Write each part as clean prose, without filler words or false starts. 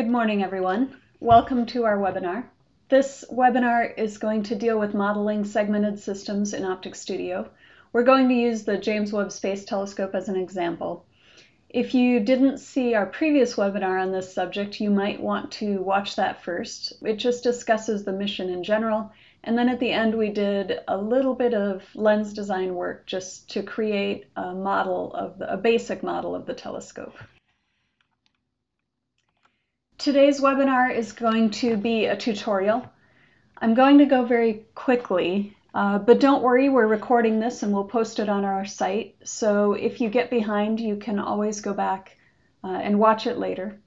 Good morning, everyone. Welcome to our webinar. This webinar is going to deal with modeling segmented systems in OpticStudio. We're going to use the James Webb Space Telescope as an example. If you didn't see our previous webinar on this subject, you might want to watch that first. It just discusses the mission in general, and then at the end we did a little bit of lens design work just to create a basic model of the telescope. Today's webinar is going to be a tutorial. I'm going to go very quickly, but don't worry, we're recording this and we'll post it on our site. So if you get behind, you can always go back and watch it later.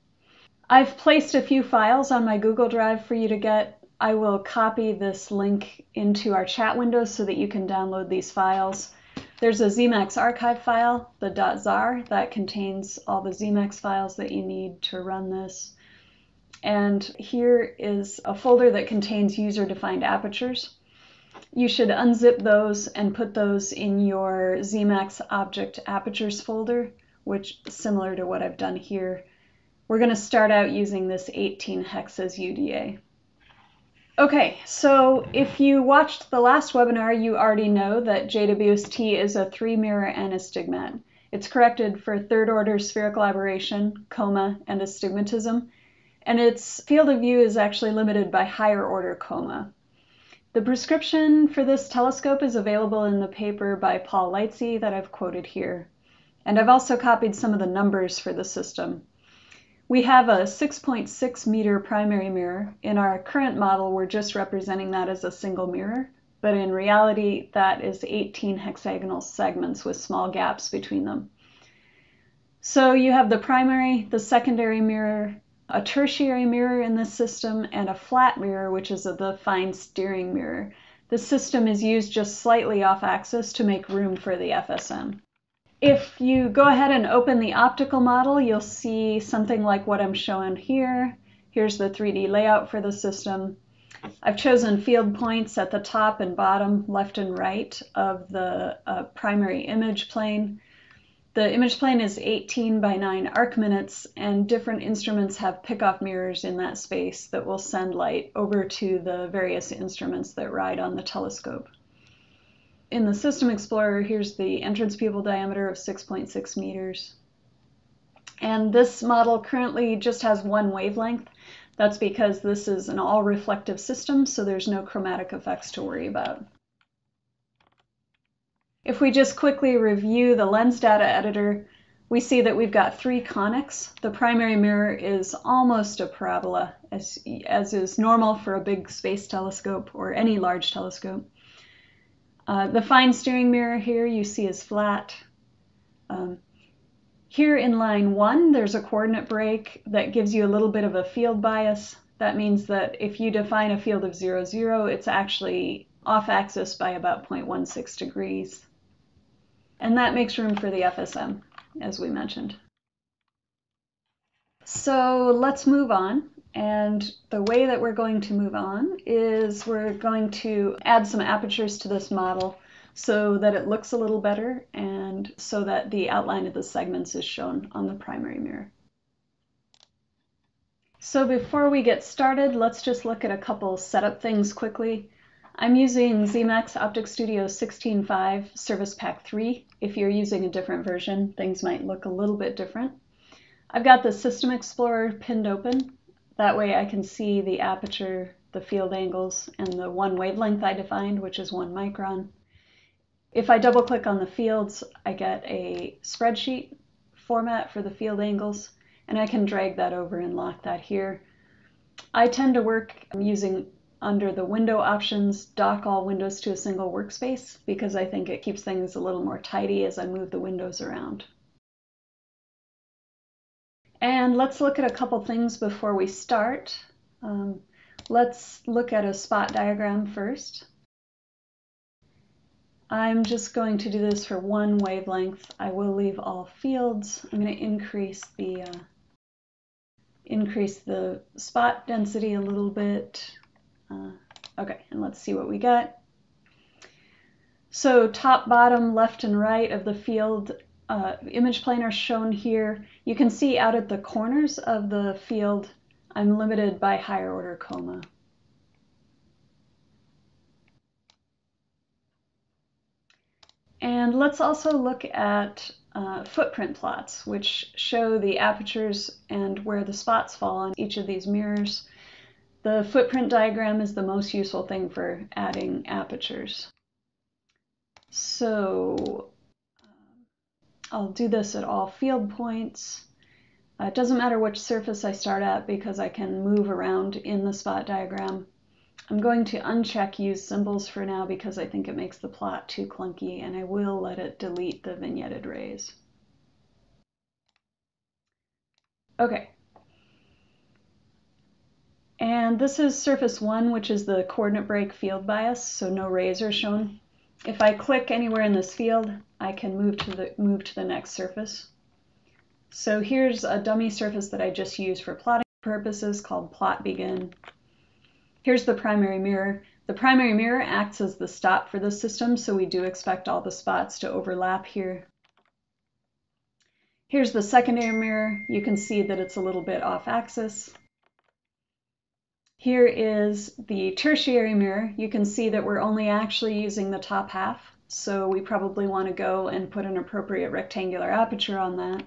I've placed a few files on my Google Drive for you to get. I will copy this link into our chat window so that you can download these files. There's a Zemax archive file, the .zar, that contains all the Zemax files that you need to run this. And here is a folder that contains user-defined apertures. You should unzip those and put those in your Zemax object apertures folder, which is similar to what I've done here. We're going to start out using this 18 hexes UDA. Okay, so if you watched the last webinar, you already know that JWST is a 3-mirror anastigmat. It's corrected for third-order spherical aberration, coma, and astigmatism. And its field of view is actually limited by higher order coma. The prescription for this telescope is available in the paper by Paul Lightsey that I've quoted here. And I've also copied some of the numbers for the system. We have a 6.6 meter primary mirror. In our current model, we're just representing that as a single mirror, but in reality, that is 18 hexagonal segments with small gaps between them. So you have the primary, the secondary mirror, a tertiary mirror in this system, and a flat mirror, which is the fine steering mirror. The system is used just slightly off axis to make room for the FSM. If you go ahead and open the optical model, you'll see something like what I'm showing here. Here's the 3D layout for the system. I've chosen field points at the top and bottom, left and right of the primary image plane. The image plane is 18 by 9 arc minutes, and different instruments have pickoff mirrors in that space that will send light over to the various instruments that ride on the telescope. In the System Explorer, here's the entrance pupil diameter of 6.6 meters. And this model currently just has one wavelength. That's because this is an all-reflective system, so there's no chromatic effects to worry about. If we just quickly review the lens data editor, we see that we've got 3 conics. The primary mirror is almost a parabola, as is normal for a big space telescope or any large telescope. The fine steering mirror here you see is flat. Here in line 1, there's a coordinate break that gives you a little bit of a field bias. That means that if you define a field of 0, 0, it's actually off axis by about 0.16 degrees. And that makes room for the FSM, as we mentioned. So let's move on. And the way that we're going to move on is we're going to add some apertures to this model so that it looks a little better and so that the outline of the segments is shown on the primary mirror. So before we get started, let's just look at a couple setup things quickly. I'm using Zemax OpticStudio 16.5 Service Pack 3. If you're using a different version, things might look a little bit different. I've got the System Explorer pinned open. That way I can see the aperture, the field angles, and the one wavelength I defined, which is 1 micron. If I double click on the fields, I get a spreadsheet format for the field angles, and I can drag that over and lock that here. I tend to work using under the window options, dock all windows to a single workspace, because I think it keeps things a little more tidy as I move the windows around. And let's look at a couple things before we start. Let's look at a spot diagram first. I'm just going to do this for 1 wavelength. I will leave all fields. I'm going to increase the spot density a little bit. Okay, and let's see what we get. So top, bottom, left, and right of the field image plane are shown here. You can see out at the corners of the field I'm limited by higher order coma. And let's also look at footprint plots, which show the apertures and where the spots fall on each of these mirrors. The footprint diagram is the most useful thing for adding apertures. So I'll do this at all field points. It doesn't matter which surface I start at because I can move around in the spot diagram. I'm going to uncheck use symbols for now because I think it makes the plot too clunky, and I will let it delete the vignetted rays. Okay. And this is surface 1, which is the coordinate break field bias, so no rays are shown. If I click anywhere in this field, I can move to the next surface. So here's a dummy surface that I just used for plotting purposes called plot begin. Here's the primary mirror. The primary mirror acts as the stop for the system, so we do expect all the spots to overlap here. Here's the secondary mirror. You can see that it's a little bit off axis. Here is the tertiary mirror. You can see that we're only actually using the top half, so we probably want to go and put an appropriate rectangular aperture on that.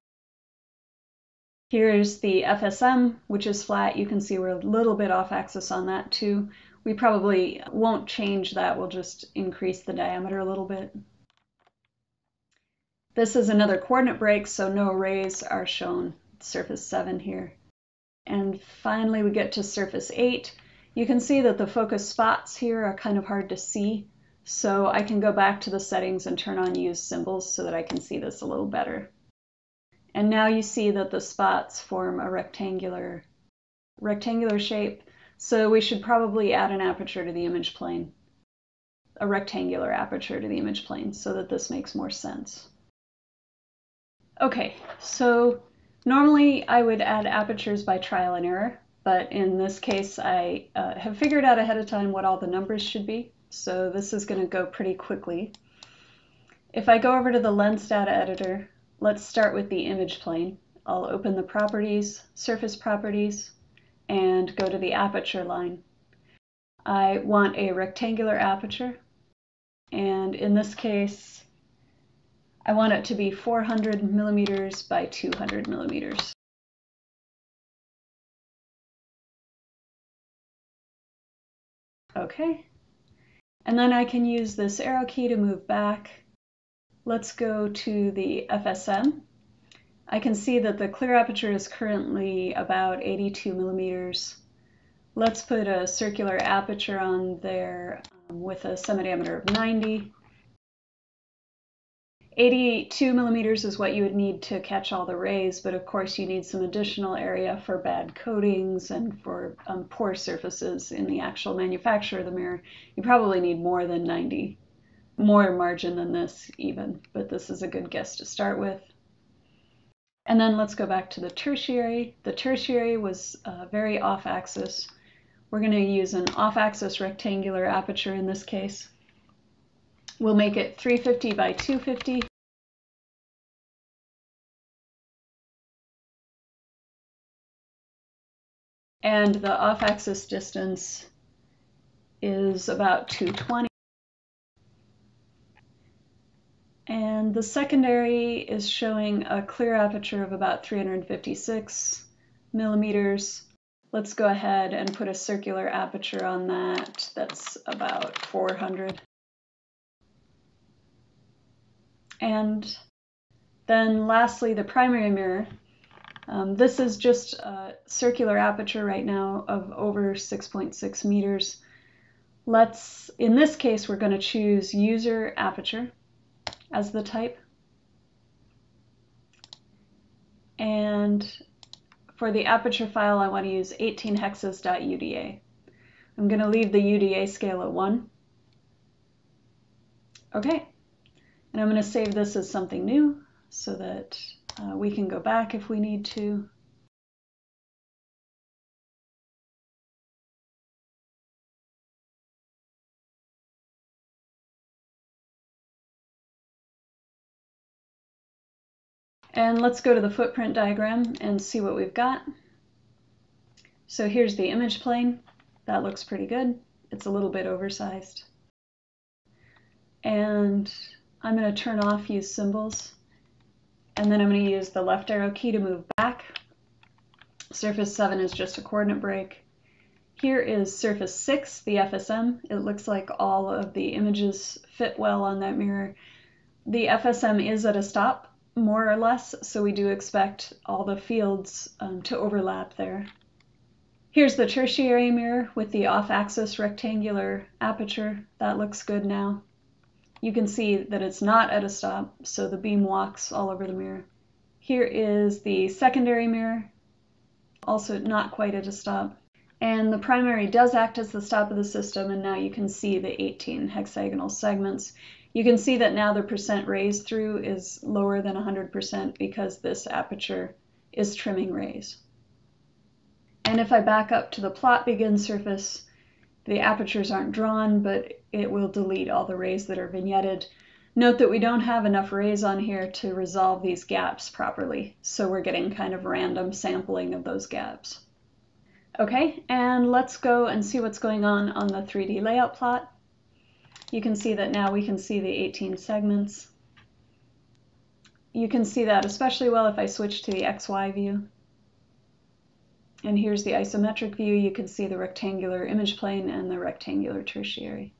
Here's the FSM, which is flat. You can see we're a little bit off axis on that too. We probably won't change that. We'll just increase the diameter a little bit. This is another coordinate break, so no rays are shown. Surface 7 here. And finally we get to surface 8. You can see that the focus spots here are kind of hard to see. So I can go back to the settings and turn on use symbols so that I can see this a little better. And now you see that the spots form a rectangular shape, so we should probably add an aperture to the image plane, a rectangular aperture to the image plane, so that this makes more sense. Okay, so normally I would add apertures by trial and error, but in this case I have figured out ahead of time what all the numbers should be, so this is going to go pretty quickly. If I go over to the lens data editor, let's start with the image plane. I'll open the properties, surface properties, and go to the aperture line. I want a rectangular aperture, and in this case, I want it to be 400 millimeters by 200 millimeters. Okay, and then I can use this arrow key to move back. Let's go to the FSM. I can see that the clear aperture is currently about 82 millimeters. Let's put a circular aperture on there with a semi-diameter of 90. 82 millimeters is what you would need to catch all the rays, but of course you need some additional area for bad coatings and for poor surfaces in the actual manufacture of the mirror. You probably need more than 90, more margin than this even, but this is a good guess to start with. And then let's go back to the tertiary. The tertiary was very off-axis. We're going to use an off-axis rectangular aperture in this case. We'll make it 350 by 250. And the off-axis distance is about 220. And the secondary is showing a clear aperture of about 356 millimeters. Let's go ahead and put a circular aperture on that. That's about 400. And then lastly, the primary mirror. This is just a circular aperture right now of over 6.6 meters. In this case, we're going to choose user aperture as the type. And for the aperture file, I want to use 18hexes.uda. I'm going to leave the UDA scale at 1. Okay, and I'm going to save this as something new so that we can go back if we need to. And let's go to the footprint diagram and see what we've got. So here's the image plane. That looks pretty good. It's a little bit oversized. And I'm going to turn off use symbols. And then I'm going to use the left arrow key to move back. Surface 7 is just a coordinate break. Here is surface 6, the FSM. It looks like all of the images fit well on that mirror. The FSM is at a stop, more or less, so we do expect all the fields to overlap there. Here's the tertiary mirror with the off-axis rectangular aperture. That looks good now. You can see that it's not at a stop, so the beam walks all over the mirror. Here is the secondary mirror, also not quite at a stop. And the primary does act as the stop of the system, and now you can see the 18 hexagonal segments. You can see that now the percent rays through is lower than 100% because this aperture is trimming rays. And if I back up to the plot begin surface, the apertures aren't drawn, but it will delete all the rays that are vignetted. Note that we don't have enough rays on here to resolve these gaps properly, so we're getting kind of random sampling of those gaps. Okay, and let's go and see what's going on the 3D layout plot. You can see that now we can see the 18 segments. You can see that especially well if I switch to the XY view. And here's the isometric view. You can see the rectangular image plane and the rectangular tertiary.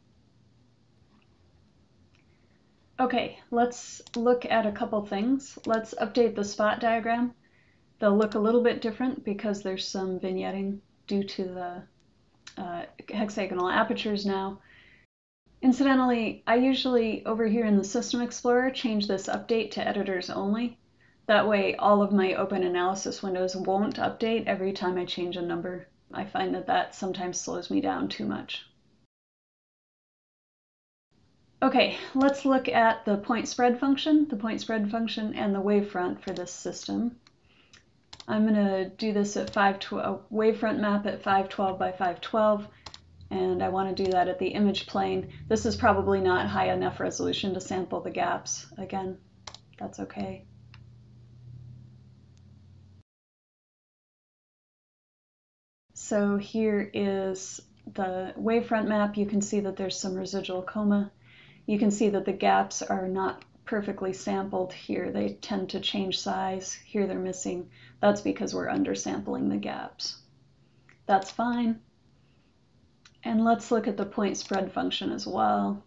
Okay, let's look at a couple things. Let's update the spot diagram. They'll look a little bit different because there's some vignetting due to the hexagonal apertures now. Incidentally, I usually, over here in the System Explorer, change this update to editors only. That way all of my open analysis windows won't update every time I change a number. I find that that sometimes slows me down too much. Okay, let's look at the point spread function, and the wavefront for this system. I'm going to do this at wavefront map at 512 by 512, and I want to do that at the image plane. This is probably not high enough resolution to sample the gaps. Again, that's okay. So here is the wavefront map. You can see that there's some residual coma. You can see that the gaps are not perfectly sampled here. They tend to change size. Here they're missing. That's because we're undersampling the gaps. That's fine. And let's look at the point spread function as well.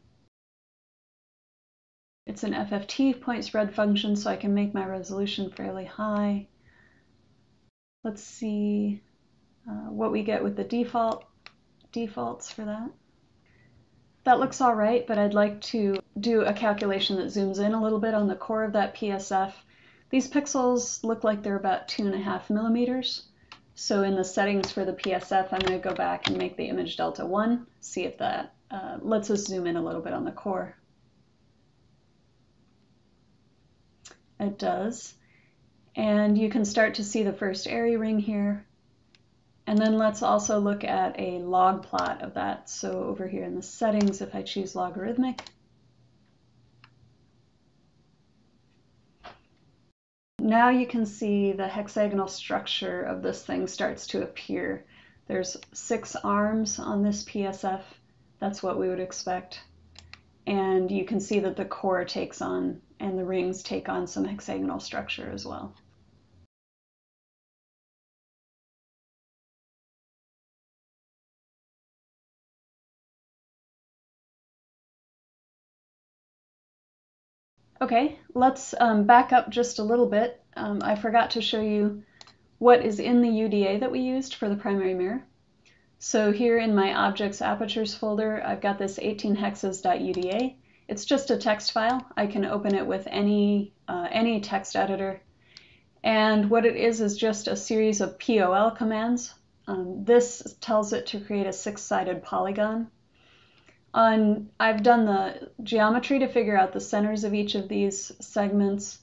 It's an FFT point spread function, so I can make my resolution fairly high. Let's see what we get with the defaults for that. That looks all right, but I'd like to do a calculation that zooms in a little bit on the core of that PSF. These pixels look like they're about 2.5 millimeters. So in the settings for the PSF, I'm going to go back and make the image delta 1, see if that lets us zoom in a little bit on the core. It does. And you can start to see the first airy ring here. And then let's also look at a log plot of that. So over here in the settings, if I choose logarithmic, now you can see the hexagonal structure of this thing starts to appear. There's 6 arms on this PSF. That's what we would expect. And you can see that the core takes on, and the rings take on some hexagonal structure as well. Okay, let's back up just a little bit. I forgot to show you what is in the UDA that we used for the primary mirror. So here in my Objects Apertures folder, I've got this 18hexes.uda. It's just a text file. I can open it with any text editor. And what it is just a series of POL commands. This tells it to create a 6-sided polygon. I've done the geometry to figure out the centers of each of these segments.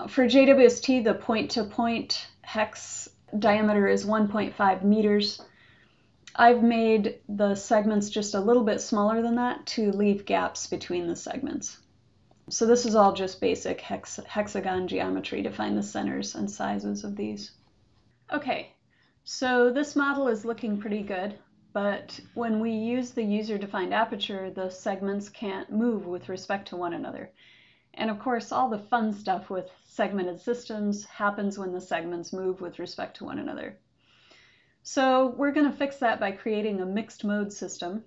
For JWST, the point-to-point hex diameter is 1.5 meters. I've made the segments just a little bit smaller than that to leave gaps between the segments. So this is all just basic hexagon geometry to find the centers and sizes of these. Okay, So this model is looking pretty good, but when we use the user-defined aperture, the segments can't move with respect to one another. And of course, all the fun stuff with segmented systems happens when the segments move with respect to one another. So we're going to fix that by creating a mixed mode system.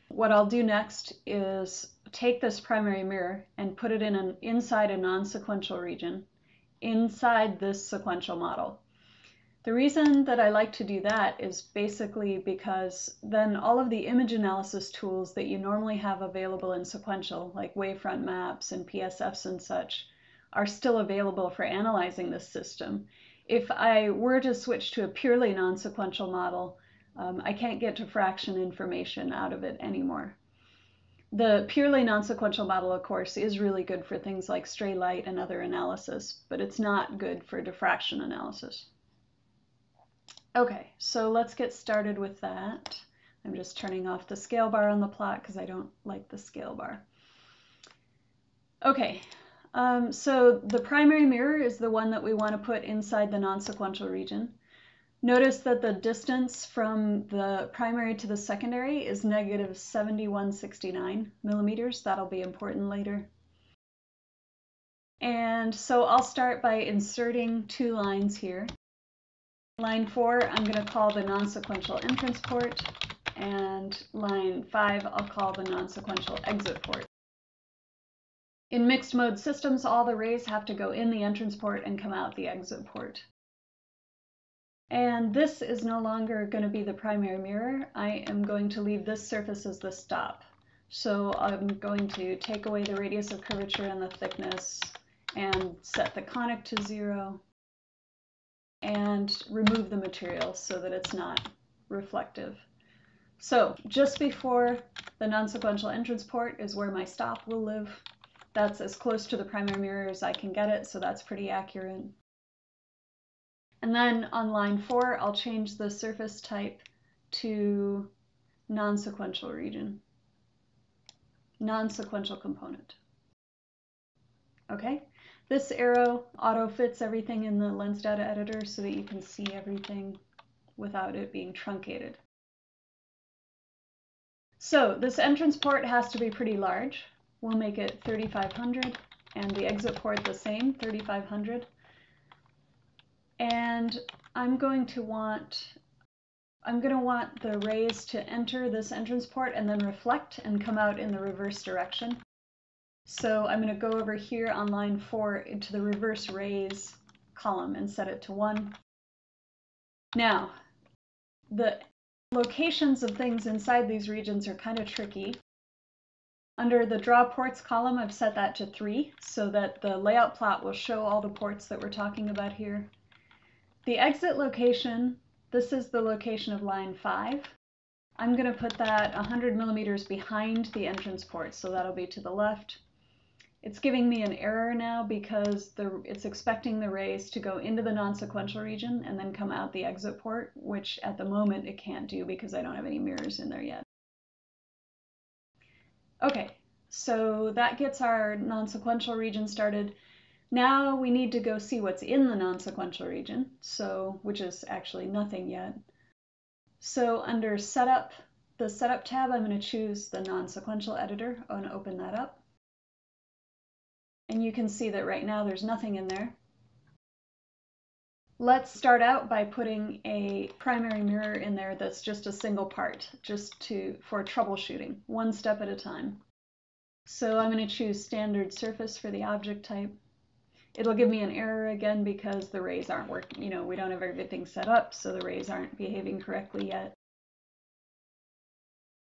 What I'll do next is take this primary mirror and put it inside a non-sequential region inside this sequential model. The reason that I like to do that is basically because then all of the image analysis tools that you normally have available in sequential, like wavefront maps and PSFs and such, are still available for analyzing this system. If I were to switch to a purely non-sequential model, I can't get diffraction information out of it anymore. The purely non-sequential model, of course, is really good for things like stray light and other analysis, but it's not good for diffraction analysis. Okay, so let's get started with that. I'm just turning off the scale bar on the plot because I don't like the scale bar. Okay, so the primary mirror is the one that we want to put inside the non-sequential region. Notice that the distance from the primary to the secondary is negative 7169 millimeters. That'll be important later. And so I'll start by inserting two lines here. Line 4, I'm going to call the non-sequential entrance port, and line 5, I'll call the non-sequential exit port. In mixed mode systems, all the rays have to go in the entrance port and come out the exit port. And this is no longer going to be the primary mirror. I am going to leave this surface as the stop. So I'm going to take away the radius of curvature and the thickness and set the conic to 0. And remove the material so that it's not reflective. So just before the non-sequential entrance port is where my stop will live. That's as close to the primary mirror as I can get it, so that's pretty accurate. And then on line 4, I'll change the surface type to non-sequential region, non-sequential component. Okay. This arrow auto-fits everything in the lens data editor so that you can see everything without it being truncated. So this entrance port has to be pretty large. We'll make it 3500, and the exit port the same, 3500. And I'm going to want the rays to enter this entrance port and then reflect and come out in the reverse direction. So I'm going to go over here on line 4 into the reverse rays column and set it to 1. Now, the locations of things inside these regions are kind of tricky. Under the draw ports column, I've set that to 3 so that the layout plot will show all the ports that we're talking about here. The exit location, this is the location of line 5. I'm going to put that 100 millimeters behind the entrance port, so that'll be to the left. It's giving me an error now because it's expecting the rays to go into the non-sequential region and then come out the exit port, which at the moment it can't do because I don't have any mirrors in there yet. Okay, so that gets our non-sequential region started. Now we need to go see what's in the non-sequential region, which is actually nothing yet. So under Setup, the Setup tab, I'm going to choose the non-sequential editor and open that up. And you can see that right now there's nothing in there. Let's start out by putting a primary mirror in there that's just a single part, for troubleshooting, one step at a time. So I'm going to choose standard surface for the object type. It'll give me an error again because the rays aren't working. We don't have everything set up, so the rays aren't behaving correctly yet.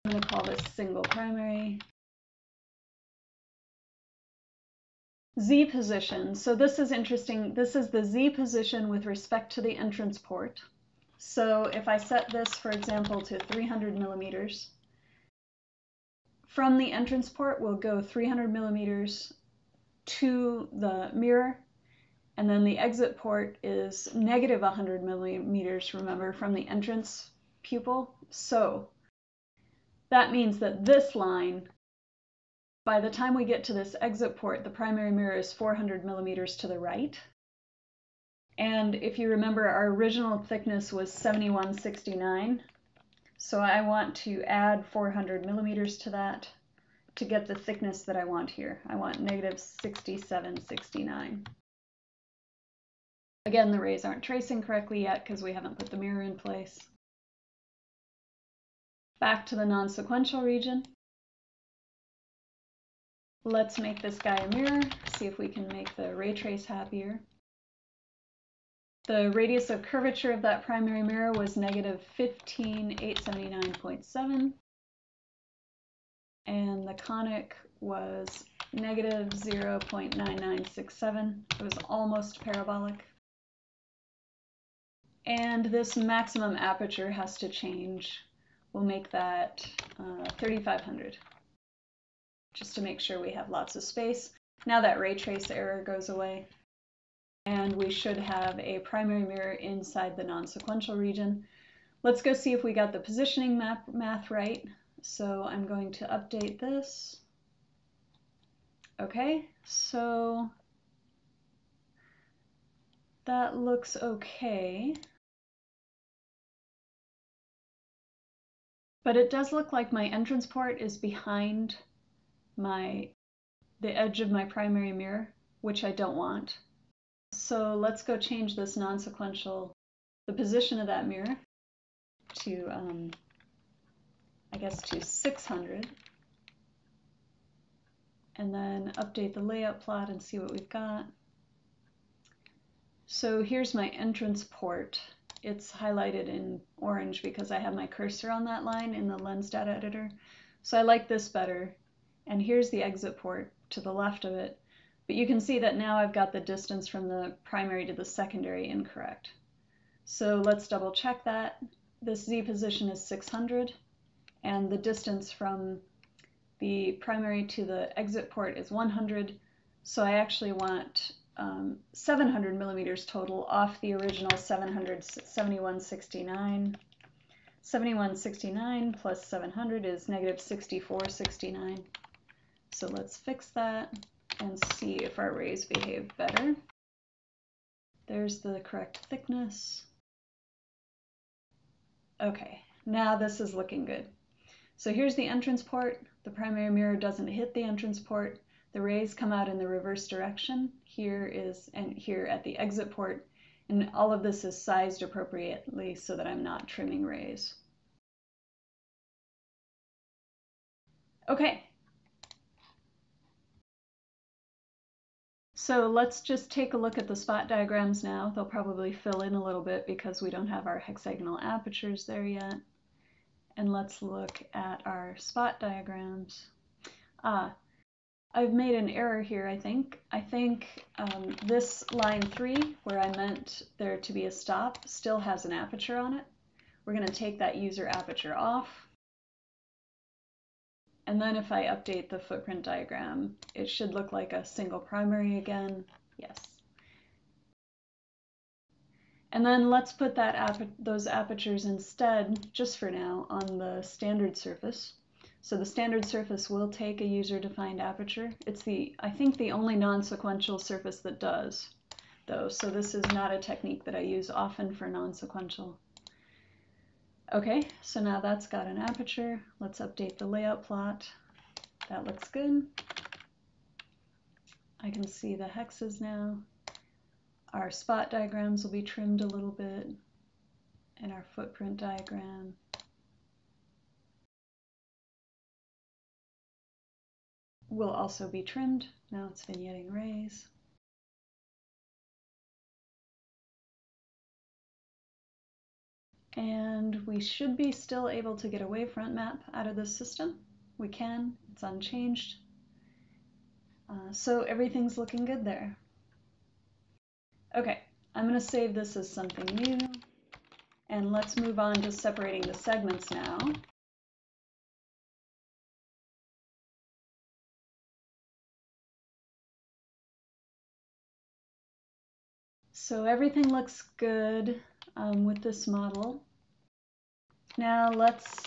I'm going to call this single primary. Z position. So this is interesting. This is the Z position with respect to the entrance port. So if I set this, for example, to 300 millimeters, from the entrance port we'll go 300 millimeters to the mirror, and then the exit port is negative 100 millimeters, remember, from the entrance pupil. So that means that this line, by the time we get to this exit port, the primary mirror is 400 millimeters to the right. And if you remember, our original thickness was 7169. So I want to add 400 millimeters to that to get the thickness that I want here. I want negative 6769. Again, the rays aren't tracing correctly yet because we haven't put the mirror in place. Back to the non-sequential region. Let's make this guy a mirror, see if we can make the ray trace happier. The radius of curvature of that primary mirror was negative 15,879.7, and the conic was negative 0.9967. It was almost parabolic. And this maximum aperture has to change. We'll make that 3500, just to make sure we have lots of space. Now that ray trace error goes away. And we should have a primary mirror inside the non-sequential region. Let's go see if we got the positioning math right. So I'm going to update this. Okay, so that looks okay. But it does look like my entrance port is behind the edge of my primary mirror, which I don't want. So let's go change this non-sequential, the position of that mirror to, I guess, to 600. And then update the layout plot and see what we've got. So here's my entrance port. It's highlighted in orange because I have my cursor on that line in the lens data editor. So I like this better. And here's the exit port to the left of it. But you can see that now I've got the distance from the primary to the secondary incorrect. So let's double check that. This Z position is 600, and the distance from the primary to the exit port is 100. So I actually want 700 millimeters total off the original 7169. 7169 plus 700 is negative 6469. So let's fix that and see if our rays behave better. There's the correct thickness. Okay, now this is looking good. So here's the entrance port. The primary mirror doesn't hit the entrance port. The rays come out in the reverse direction. Here at the exit port. And all of this is sized appropriately so that I'm not trimming rays. Okay. So let's just take a look at the spot diagrams now. They'll probably fill in a little bit because we don't have our hexagonal apertures there yet. And let's look at our spot diagrams. I've made an error here, I think. This line 3, where I meant there to be a stop, still has an aperture on it. We're going to take that user aperture off. And then if I update the footprint diagram, it should look like a single primary again. Yes. And then let's put those apertures instead, just for now, on the standard surface. So the standard surface will take a user-defined aperture. It's I think the only non-sequential surface that does, though. So this is not a technique that I use often for non-sequential. Okay, so now that's got an aperture. Let's update the layout plot. That looks good. I can see the hexes now. Our spot diagrams will be trimmed a little bit, and our footprint diagram. Will also be trimmed. Now it's vignetting rays. And we should be still able to get a wavefront map out of this system. We can, it's unchanged. So everything's looking good there. Okay, I'm going to save this as something new. And let's move on to separating the segments now. So everything looks good with this model. Now let's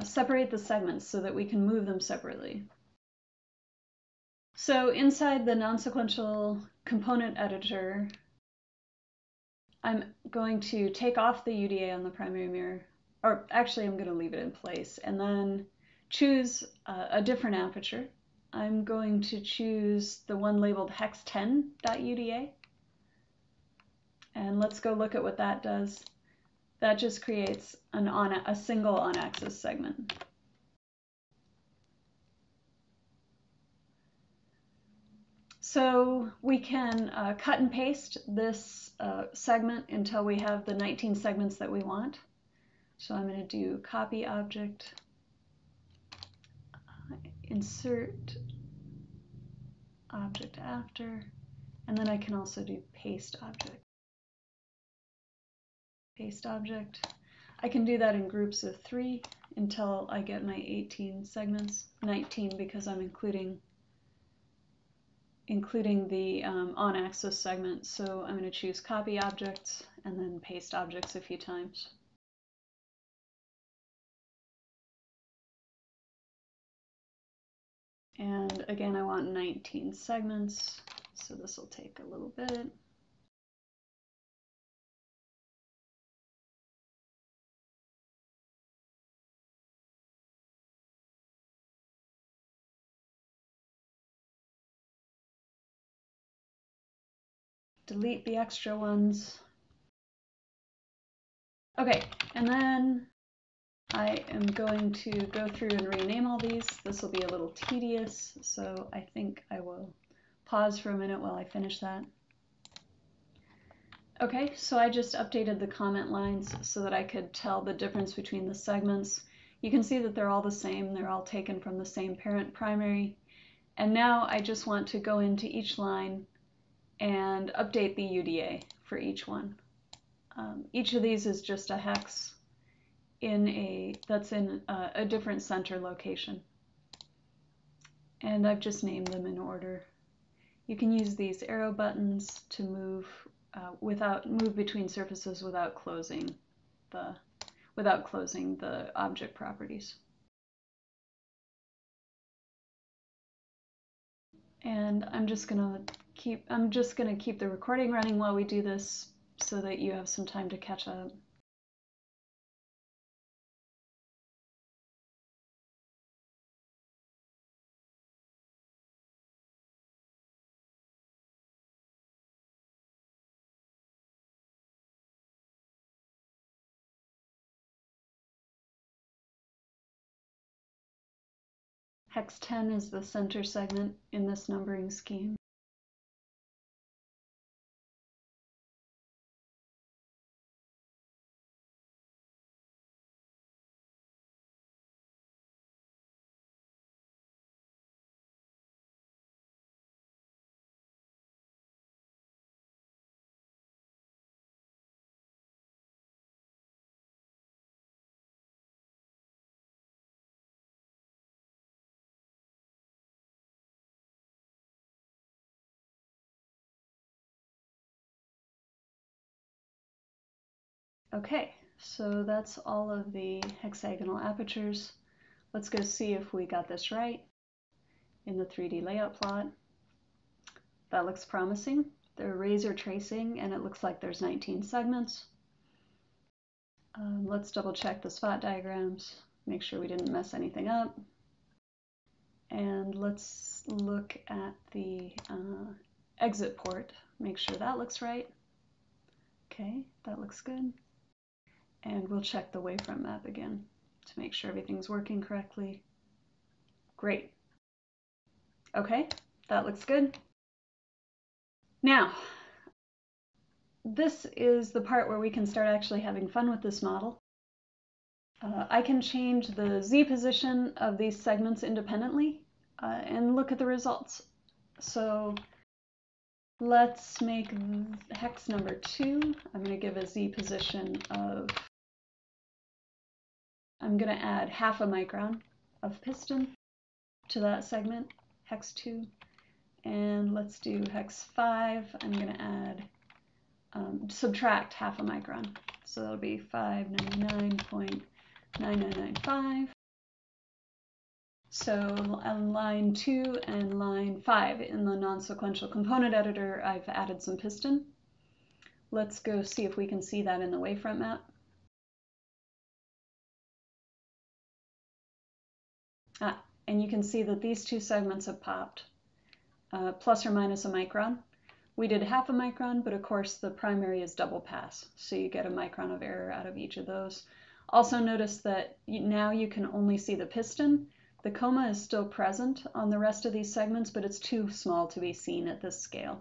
separate the segments so that we can move them separately. So inside the non-sequential component editor, I'm going to take off the UDA on the primary mirror, or actually I'm going to leave it in place, and then choose a different aperture. I'm going to choose the one labeled hex10.uda, and let's go look at what that does. That just creates a single on-axis segment. So we can cut and paste this segment until we have the 19 segments that we want. So I'm going to do copy object, insert object after, and then I can also do paste object. Paste object. I can do that in groups of 3 until I get my 18 segments, 19 because I'm including the on-axis segment. So I'm going to choose copy objects and then paste objects a few times. And again, I want 19 segments, so this will take a little bit. Delete the extra ones. Okay, and then I am going to go through and rename all these. This will be a little tedious, so I think I will pause for a minute while I finish that. Okay, so I just updated the comment lines so that I could tell the difference between the segments. You can see that they're all the same. They're all taken from the same parent primary. And now I just want to go into each line and update the UDA for each one. Each of these is just a hex that's in a different center location. And I've just named them in order. You can use these arrow buttons to move between surfaces without closing the object properties. And I'm just gonna keep the recording running while we do this so that you have some time to catch up. Hex 10 is the center segment in this numbering scheme. Okay, so that's all of the hexagonal apertures. Let's go see if we got this right in the 3D layout plot. That looks promising. They're razor tracing and it looks like there's 19 segments. Let's double check the spot diagrams, make sure we didn't mess anything up. And let's look at the exit port, make sure that looks right. Okay, that looks good. And we'll check the wavefront map again to make sure everything's working correctly. Great. Okay, that looks good. Now, this is the part where we can start actually having fun with this model. I can change the Z position of these segments independently and look at the results. So let's make hex number 2. I'm going to give a Z position of, I'm going to add 0.5 micron of piston to that segment, hex 2. And let's do hex 5. I'm going to add, subtract 0.5 micron. So that'll be 599.9995. So on line 2 and line 5 in the non-sequential component editor, I've added some piston. Let's go see if we can see that in the wavefront map. And you can see that these two segments have popped, plus or minus a micron. We did half a micron, but of course the primary is double pass, so you get a micron of error out of each of those. Also notice that now you can only see the piston. The coma is still present on the rest of these segments, but it's too small to be seen at this scale.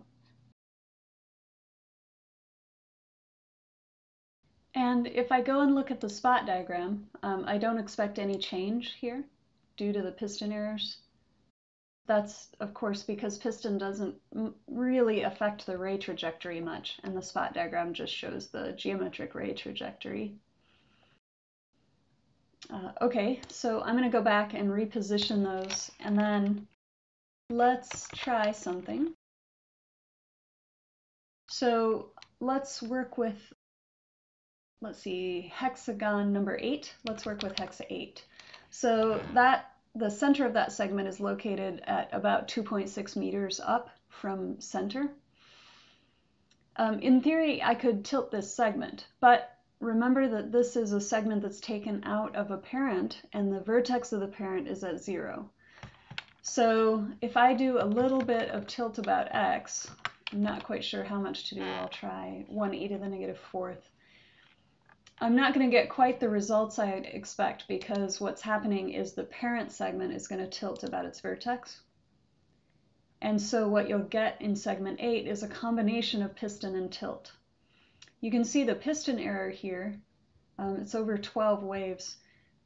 And if I go and look at the spot diagram, I don't expect any change here due to the piston errors. That's, of course, because piston doesn't really affect the ray trajectory much, and the spot diagram just shows the geometric ray trajectory. Okay, so I'm going to go back and reposition those, and then let's try something. So let's work with, let's see, hexagon number 8. Let's work with hexa 8. So the center of that segment is located at about 2.6 meters up from center. In theory, I could tilt this segment, but remember that this is a segment that's taken out of a parent, and the vertex of the parent is at 0. So if I do a little bit of tilt about x, I'm not quite sure how much to do, I'll try 1e to the negative 4th. I'm not going to get quite the results I'd expect, because what's happening is the parent segment is going to tilt about its vertex. And so what you'll get in segment 8 is a combination of piston and tilt. You can see the piston error here. It's over 12 waves,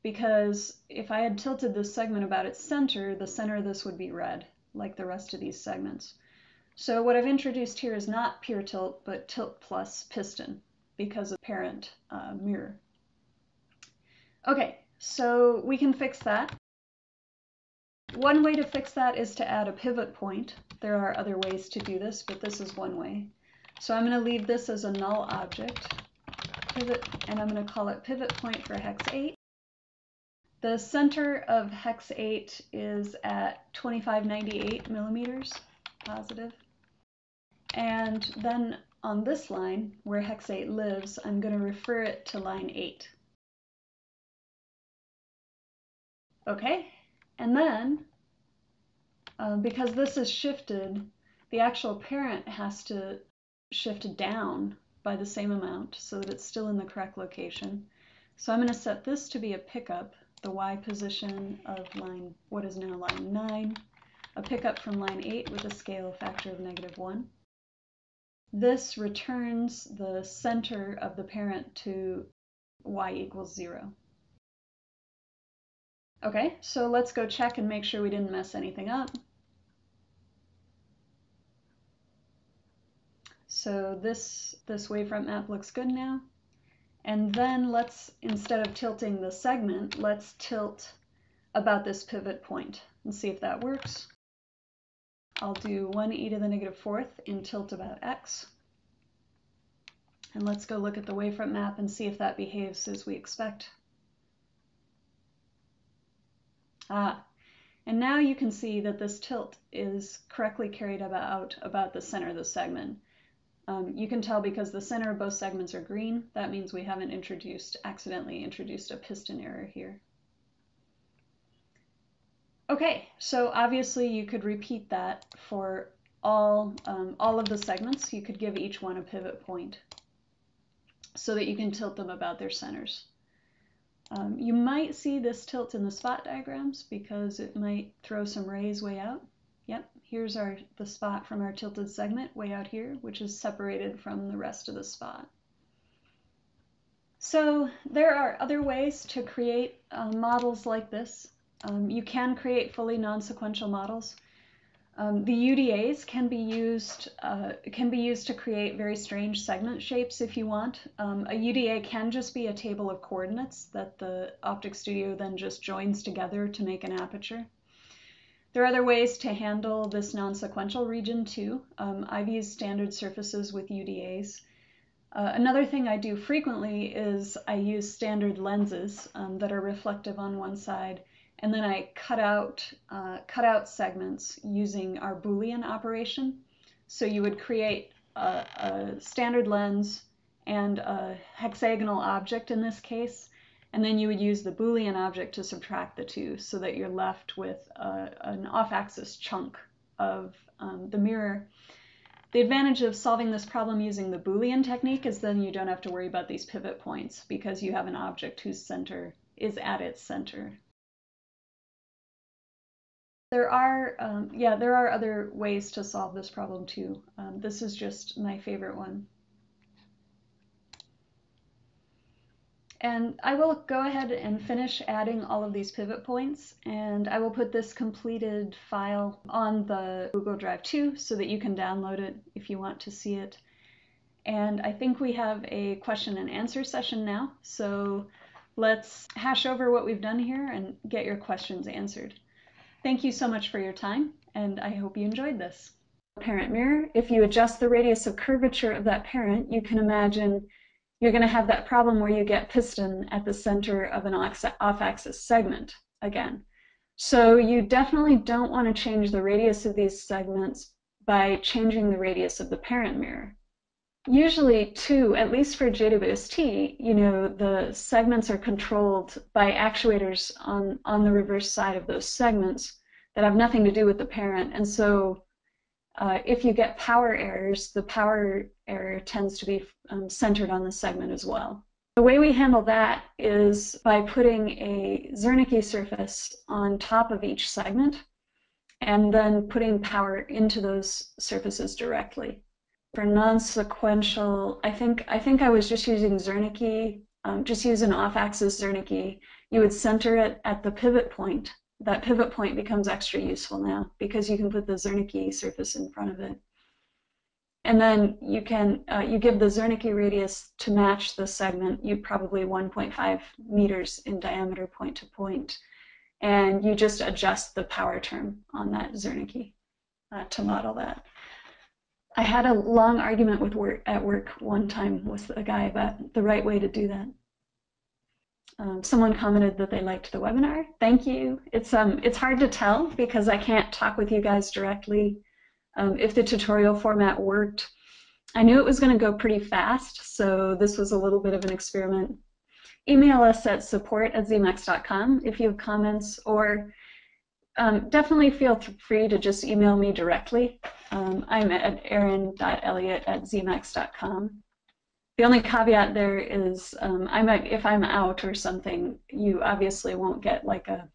because if I had tilted this segment about its center, the center of this would be red, like the rest of these segments. So what I've introduced here is not pure tilt, but tilt plus piston, because of parent mirror. Okay, so we can fix that. One way to fix that is to add a pivot point. There are other ways to do this, but this is one way. So I'm going to leave this as a null object, pivot, and I'm going to call it pivot point for hex 8. The center of hex 8 is at 2598 millimeters positive. And then on this line, where hex 8 lives, I'm going to refer it to line 8. Okay, and then, because this is shifted, the actual parent has to shift down by the same amount so that it's still in the correct location. So I'm going to set this to be a pickup, the y position of line, what is now line 9, a pickup from line 8 with a scale factor of -1. This returns the center of the parent to y equals 0. Okay, so let's go check and make sure we didn't mess anything up. So this wavefront map looks good now. And then let's, instead of tilting the segment, let's tilt about this pivot point and see if that works. I'll do 1e to the negative 4th in tilt about x. And let's go look at the wavefront map and see if that behaves as we expect. And now you can see that this tilt is correctly carried about the center of the segment. You can tell because the center of both segments are green. That means we haven't accidentally introduced a piston error here. Okay, so obviously you could repeat that for all of the segments. You could give each one a pivot point so that you can tilt them about their centers. You might see this tilt in the spot diagrams because it might throw some rays way out. Yep, here's the spot from our tilted segment way out here, which is separated from the rest of the spot. So there are other ways to create models like this. You can create fully non-sequential models. The UDAs can be used to create very strange segment shapes if you want. A UDA can just be a table of coordinates that the OpticStudio then just joins together to make an aperture. There are other ways to handle this non-sequential region too. I've used standard surfaces with UDAs. Another thing I do frequently is I use standard lenses that are reflective on one side, and then I cut out segments using our Boolean operation. So you would create a standard lens and a hexagonal object in this case, and then you would use the Boolean object to subtract the two so that you're left with an off-axis chunk of the mirror. The advantage of solving this problem using the Boolean technique is then you don't have to worry about these pivot points because you have an object whose center is at its center. There are other ways to solve this problem too. This is just my favorite one. And I will go ahead and finish adding all of these pivot points, and I will put this completed file on the Google Drive too, so that you can download it if you want to see it. And I think we have a question and answer session now, so let's hash over what we've done here and get your questions answered. Thank you so much for your time, and I hope you enjoyed this. Parent mirror, if you adjust the radius of curvature of that parent, you can imagine you're going to have that problem where you get piston at the center of an off-axis segment again. So you definitely don't want to change the radius of these segments by changing the radius of the parent mirror. Usually, too, at least for JWST, the segments are controlled by actuators on the reverse side of those segments that have nothing to do with the parent. And so if you get power errors, the power error tends to be centered on the segment as well. The way we handle that is by putting a Zernike surface on top of each segment and then putting power into those surfaces directly. For non-sequential, I think I was just using Zernike, just use an off-axis Zernike. You would center it at the pivot point. That pivot point becomes extra useful now because you can put the Zernike surface in front of it. And then you can you give the Zernike radius to match the segment, probably 1.5 meters in diameter point to point. And you just adjust the power term on that Zernike to model that. I had a long argument at work one time with a guy about the right way to do that. Someone commented that they liked the webinar. Thank you. It's hard to tell because I can't talk with you guys directly. If the tutorial format worked, I knew it was going to go pretty fast, so this was a little bit of an experiment. Email us at support@zmax.com if you have comments, or definitely feel free to just email me directly. I'm at erin.elliott@zmax.com. The only caveat there is if I'm out or something, you obviously won't get like an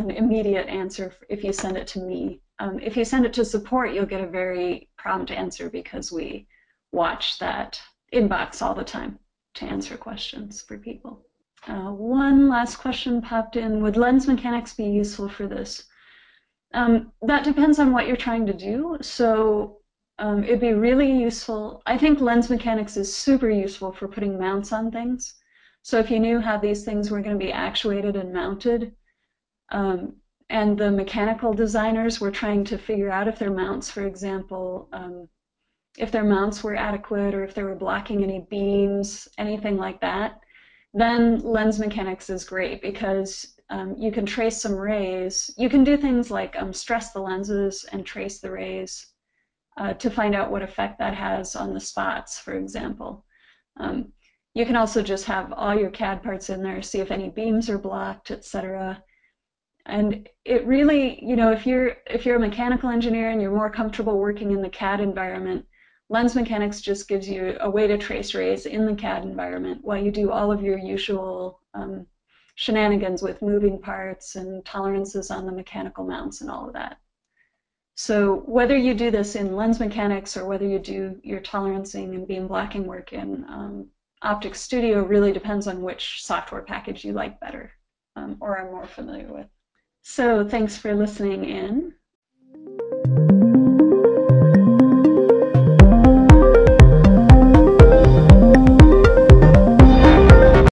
immediate answer if you send it to me. If you send it to support, you'll get a very prompt answer because we watch that inbox all the time to answer questions for people. One last question popped in. Would lens mechanics be useful for this? That depends on what you're trying to do. So it'd be really useful. I think lens mechanics is super useful for putting mounts on things. So if you knew how these things were going to be actuated and mounted, and the mechanical designers were trying to figure out if their mounts, for example, if their mounts were adequate or if they were blocking any beams, anything like that, then lens mechanics is great because you can trace some rays. You can do things like stress the lenses and trace the rays to find out what effect that has on the spots, for example. You can also just have all your CAD parts in there, see if any beams are blocked, etc. And it really, if you're a mechanical engineer and you're more comfortable working in the CAD environment, lens mechanics just gives you a way to trace rays in the CAD environment while you do all of your usual shenanigans with moving parts and tolerances on the mechanical mounts and all of that. So whether you do this in lens mechanics or whether you do your tolerancing and beam blocking work in OpticStudio really depends on which software package you like better or are more familiar with. So thanks for listening in.